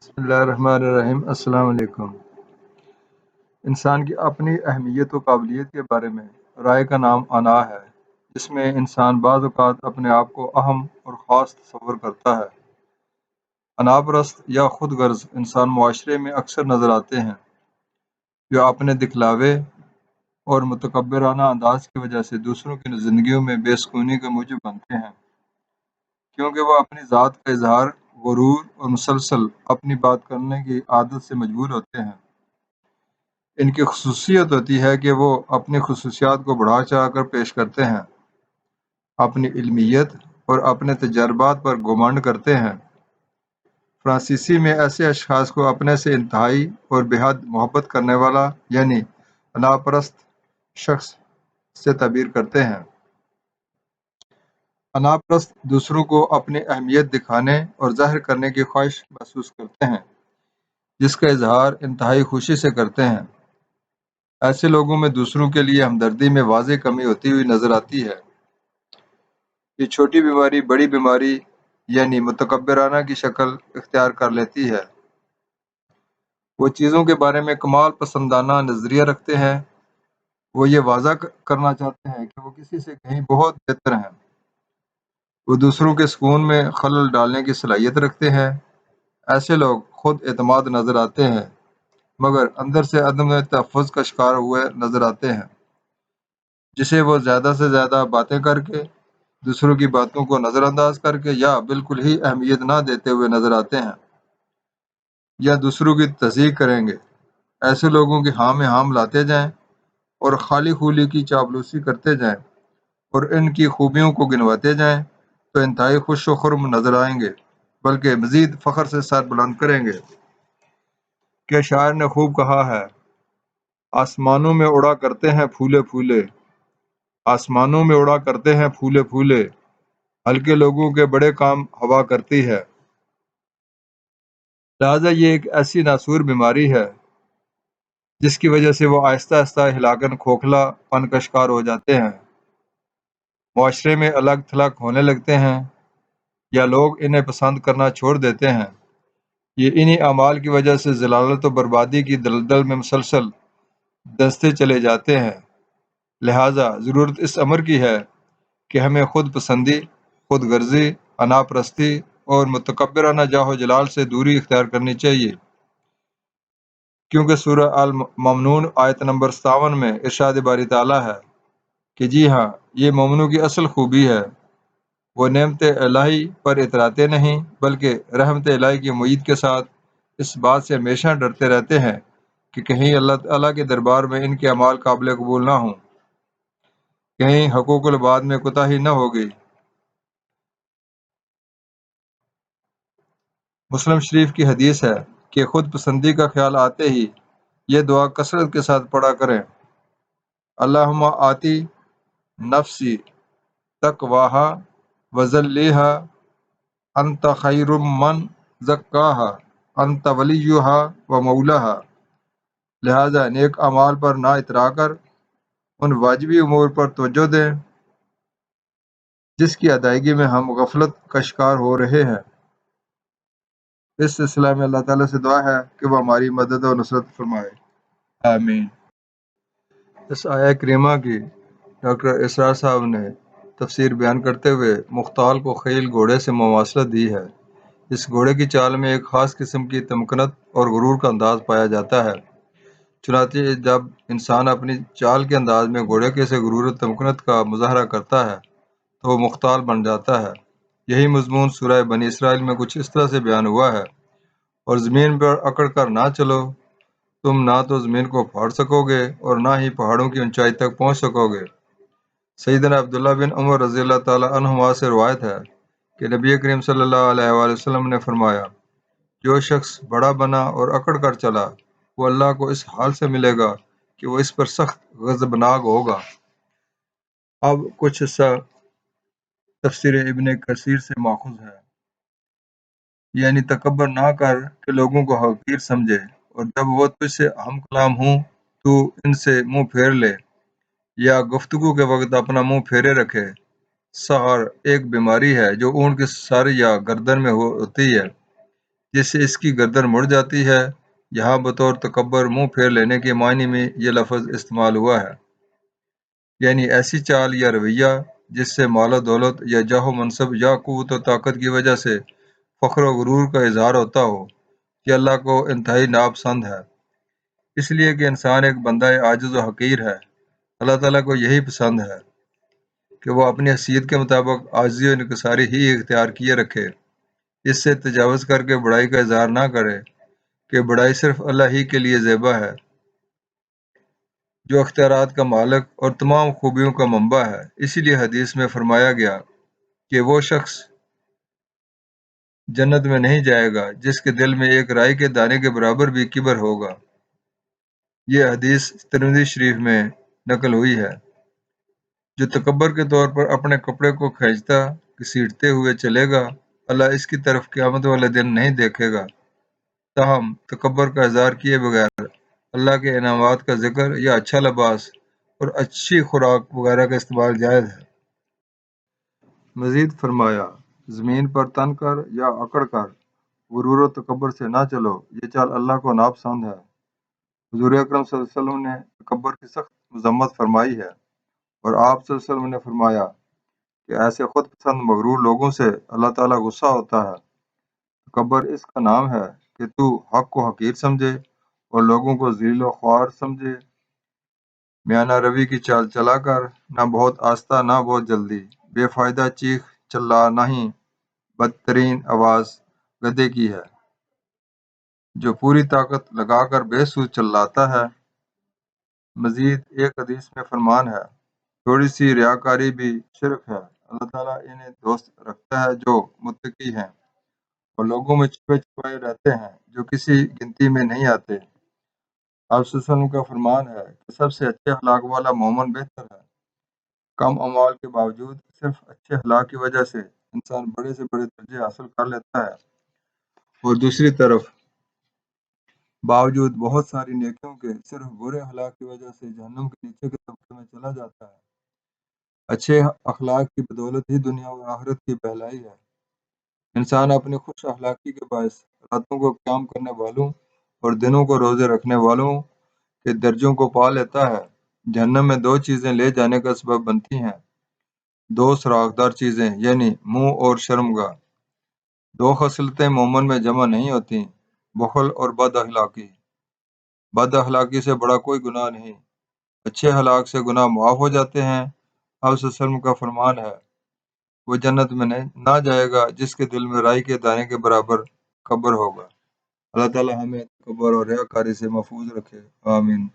بسم اللہ الرحمن الرحیم۔ السلام علیکم۔ انسان کی اپنی اہمیت و قابلیت کے بارے میں رائے کا نام انا ہے، جس میں انسان بعض اوقات اپنے آپ کو اہم اور خاص تصور کرتا ہے۔ انا پرست یا خود غرض انسان معاشرے میں اکثر نظر آتے ہیں، جو اپنے دکھلاوے اور متکبرانہ انداز کی وجہ سے دوسروں کی زندگیوں میں بے سکونی کا موجب بنتے ہیں، کیونکہ وہ اپنی ذات کا اظہار غرور اور مسلسل اپنی بات کرنے کی عادت سے مجبور ہوتے ہیں۔ ان کی خصوصیت ہوتی ہے کہ وہ اپنی خصوصیات کو بڑھا چڑھا کر پیش کرتے ہیں، اپنی علمیت اور اپنے تجربات پر گھمنڈ کرتے ہیں۔ فرانسیسی میں ایسے اشخاص کو اپنے سے انتہائی اور بے حد محبت کرنے والا یعنی انا پرست شخص سے تعبیر کرتے ہیں۔ انا پرست دوسروں کو اپنی اہمیت دکھانے اور ظاہر کرنے کی خواہش محسوس کرتے ہیں، جس کا اظہار انتہائی خوشی سے کرتے ہیں۔ ایسے لوگوں میں دوسروں کے لیے ہمدردی میں واضح کمی ہوتی ہوئی نظر آتی ہے۔ یہ چھوٹی بیماری بڑی بیماری یعنی متکبرانہ کی شکل اختیار کر لیتی ہے۔ وہ چیزوں کے بارے میں کمال پسندانہ نظریہ رکھتے ہیں۔ وہ یہ واضح کرنا چاہتے ہیں کہ وہ کسی سے کہیں بہت بہتر ہیں۔ وہ دوسروں کے سکون میں خلل ڈالنے کی صلاحیت رکھتے ہیں۔ ایسے لوگ خود اعتماد نظر آتے ہیں، مگر اندر سے عدم تحفظ کا شکار ہوئے نظر آتے ہیں، جسے وہ زیادہ سے زیادہ باتیں کر کے، دوسروں کی باتوں کو نظر انداز کر کے یا بالکل ہی اہمیت نہ دیتے ہوئے نظر آتے ہیں، یا دوسروں کی تصدیق کریں گے۔ ایسے لوگوں کی ہاں میں ہاں لاتے جائیں اور خالی خولی کی چاپلوسی کرتے جائیں اور ان کی خوبیوں کو گنواتے جائیں تو انتہائی خوش و خرم نظر آئیں گے، بلکہ مزید فخر سے سر بلند کریں گے کہ شاعر نے خوب کہا ہے، آسمانوں میں اڑا کرتے ہیں پھولے پھولے، آسمانوں میں اڑا کرتے ہیں پھولے پھولے، ہلکے لوگوں کے بڑے کام ہوا کرتی ہے۔ لہٰذا یہ ایک ایسی ناسور بیماری ہے جس کی وجہ سے وہ آہستہ آہستہ ہلاکن کھوکھلا پن کا شکار ہو جاتے ہیں، معاشرے میں الگ تھلگ ہونے لگتے ہیں یا لوگ انہیں پسند کرنا چھوڑ دیتے ہیں۔ یہ انہی اعمال کی وجہ سے ضلالت و بربادی کی دلدل میں مسلسل دھنستے چلے جاتے ہیں۔ لہٰذا ضرورت اس امر کی ہے کہ ہمیں خود پسندی، خود غرضی، انا پرستی اور متکبرانہ جاہ و جلال سے دوری اختیار کرنی چاہیے، کیونکہ سورہ المومنون آیت نمبر 57 میں ارشاد باری تعالیٰ ہے کہ جی ہاں، یہ مومنوں کی اصل خوبی ہے، وہ نعمت الہی پر اتراتے نہیں بلکہ رحمت الہی کی امید کے ساتھ اس بات سے ہمیشہ ڈرتے رہتے ہیں کہ کہیں اللہ تعالیٰ کے دربار میں ان کے اعمال قابل قبول نہ ہوں، کہیں حقوق العباد میں کوتاہی نہ ہوگی۔ مسلم شریف کی حدیث ہے کہ خود پسندی کا خیال آتے ہی یہ دعا کثرت کے ساتھ پڑھا کریں، اللہم آتی نفسی تقواہا وزلیہا انت خیر من زکاہا انت ولیہا و مولاہا۔ لہذا نیک اعمال پر نہ اترا کر ان واجبی امور پر توجہ دیں جس کی ادائیگی میں ہم غفلت کا شکار ہو رہے ہیں۔ اس سلسلہ میں اللہ تعالیٰ سے دعا ہے کہ وہ ہماری مدد و نصرت فرمائے، آمین۔ اس آیہ کریمہ کی ڈاکٹر اسرار صاحب نے تفسیر بیان کرتے ہوئے مختال کو خیل گھوڑے سے مماثلت دی ہے۔ اس گھوڑے کی چال میں ایک خاص قسم کی تمکنت اور غرور کا انداز پایا جاتا ہے، چنانچہ جب انسان اپنی چال کے انداز میں گھوڑے کے سے غرور و تمکنت کا مظاہرہ کرتا ہے تو وہ مختال بن جاتا ہے۔ یہی مضمون سورہ بنی اسرائیل میں کچھ اس طرح سے بیان ہوا ہے، اور زمین پر اکڑ کر نہ چلو، تم نہ تو زمین کو پھاڑ سکو گے اور نہ ہی پہاڑوں کی اونچائی تک پہنچ سکو گے۔ سیدنا عبداللہ بن عمر رضی اللہ تعالیٰ عنہما سے روایت ہے کہ نبی کریم صلی اللہ علیہ وآلہ وسلم نے فرمایا، جو شخص بڑا بنا اور اکڑ کر چلا وہ اللہ کو اس حال سے ملے گا کہ وہ اس پر سخت غضبناک ہوگا۔ اب کچھ حصہ تفسیر ابن کثیر سے ماخوذ ہے، یعنی تکبر نہ کر کہ لوگوں کو حقیر سمجھے، اور جب وہ تجھ سے ہم کلام ہوں تو ان سے منہ پھیر لے، یا گفتگو کے وقت اپنا منہ پھیرے رکھے۔ سحر ایک بیماری ہے جو اونٹ کی سر یا گردن میں ہوتی ہے، جس سے اس کی گردن مڑ جاتی ہے۔ یہاں بطور تکبر منہ پھیر لینے کے معنی میں یہ لفظ استعمال ہوا ہے، یعنی ایسی چال یا رویہ جس سے مال و دولت یا جاہ و منصب یا قوت و طاقت کی وجہ سے فخر و غرور کا اظہار ہوتا ہو، کہ اللہ کو انتہائی ناپسند ہے، اس لیے کہ انسان ایک بندہ عاجز و حقیر ہے۔ اللہ تعالیٰ کو یہی پسند ہے کہ وہ اپنی حیثیت کے مطابق عاجزی و انکساری ہی اختیار کیے رکھے، اس سے تجاوز کر کے بڑائی کا اظہار نہ کرے، کہ بڑائی صرف اللہ ہی کے لیے زیبا ہے، جو اختیارات کا مالک اور تمام خوبیوں کا منبع ہے۔ اسی لیے حدیث میں فرمایا گیا کہ وہ شخص جنت میں نہیں جائے گا جس کے دل میں ایک رائی کے دانے کے برابر بھی کبر ہوگا۔ یہ حدیث ترمذی شریف میں نقل ہوئی ہے۔ جو تکبر کے طور پر اپنے کپڑے کو کھینچتا گھسیٹتے ہوئے چلے گا، اللہ اس کی طرف قیامت والے دن نہیں دیکھے گا۔ تاہم تکبر کا اظہار کیے بغیر اللہ کے انعامات کا ذکر یا اچھا لباس اور اچھی خوراک وغیرہ کا استعمال جائز ہے۔ مزید فرمایا، زمین پر تن کر یا اکڑ کر غرور و تکبر سے نہ چلو، یہ چال اللہ کو ناپسند ہے۔ حضور اکرم صلی اللہ علیہ وسلم نے تکبر کی سخت مذمت فرمائی ہے، اور آپ صلی اللہ علیہ وسلم نے فرمایا کہ ایسے خود پسند مغرور لوگوں سے اللہ تعالیٰ غصہ ہوتا ہے۔ تکبر اس کا نام ہے کہ تو حق کو حقیر سمجھے اور لوگوں کو ذلیل و خوار سمجھے، میانہ روی کی چال چلا کر، نہ بہت آہستہ نہ بہت جلدی، بے فائدہ چیخ چلا نہیں، بدترین آواز گدھے کی ہے جو پوری طاقت لگا کر بے سود چلاتا ہے۔ مزید ایک حدیث میں فرمان ہے، تھوڑی سی ریاکاری بھی شرک ہے۔ اللہ تعالیٰ انہیں دوست رکھتا ہے جو متقی ہیں اور لوگوں میں چھپے چھپائے رہتے ہیں جو کسی گنتی میں نہیں آتے۔ آپ صلی اللہ علیہ وسلم کا فرمان ہے کہ سب سے اچھے اخلاق والا مومن بہتر ہے۔ کم اموال کے باوجود صرف اچھے اخلاق کی وجہ سے انسان بڑے سے بڑے درجے حاصل کر لیتا ہے، اور دوسری طرف باوجود بہت ساری نیکیوں کے صرف برے اخلاق کی وجہ سے جہنم کے نیچے کے طبقے میں چلا جاتا ہے۔ اچھے اخلاق کی بدولت ہی دنیا و آخرت کی بہلائی ہے۔ انسان اپنی خوش اخلاقی کے باعث راتوں کو قیام کرنے والوں اور دنوں کو روزے رکھنے والوں کے درجوں کو پا لیتا ہے۔ جہنم میں دو چیزیں لے جانے کا سبب بنتی ہیں، دو سراغدار چیزیں، یعنی منہ اور شرمگاہ۔ دو خصلتیں مومن میں جمع نہیں ہوتی، بخل اور بد اخلاقی۔ بد اخلاقی سے بڑا کوئی گناہ نہیں، اچھے اخلاق سے گناہ معاف ہو جاتے ہیں۔ آپ صلی اللہ علیہ وسلم کا فرمان ہے، وہ جنت میں نہ جائے گا جس کے دل میں رائی کے دانے کے برابر کبر ہوگا۔ اللہ تعالی ہمیں تکبر اور ریاکاری سے محفوظ رکھے، آمین۔